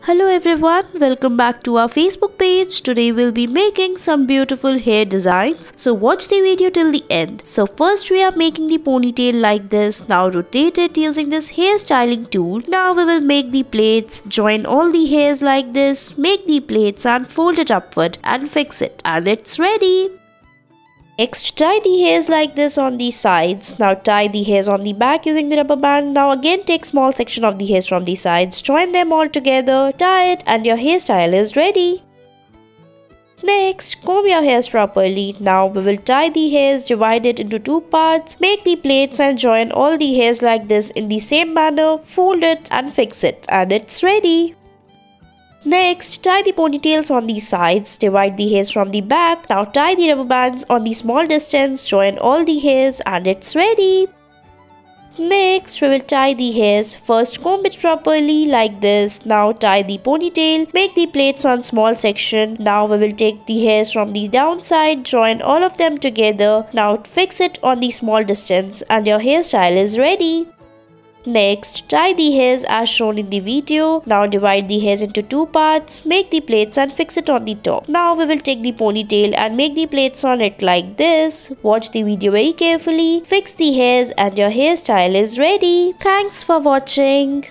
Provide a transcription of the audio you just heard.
Hello everyone, welcome back to our Facebook page. Today we'll be making some beautiful hair designs. So watch the video till the end. So first we are making the ponytail like this. Now rotate it using this hairstyling tool. Now we will make the plaits. Join all the hairs like this. Make the plaits and fold it upward and fix it. And it's ready. Next, tie the hairs like this on the sides. Now tie the hairs on the back using the rubber band. Now again take small section of the hairs from the sides. Join them all together, tie it, and your hairstyle is ready. Next, comb your hairs properly. Now we will tie the hairs, divide it into two parts. Make the plaits and join all the hairs like this in the same manner. Fold it and fix it, and it's ready. Next, tie the ponytails on the sides, divide the hairs from the back. Now tie the rubber bands on the small distance, join all the hairs, and it's ready. Next, we will tie the hairs. First, comb it properly like this. Now tie the ponytail, make the plaits on small section. Now we will take the hairs from the downside, join all of them together. Now fix it on the small distance and your hairstyle is ready. Next, tie the hairs as shown in the video. Now divide the hairs into two parts, make the plaits and fix it on the top. Now we will take the ponytail and make the plaits on it like this. Watch the video very carefully, fix the hairs and your hairstyle is ready. Thanks for watching.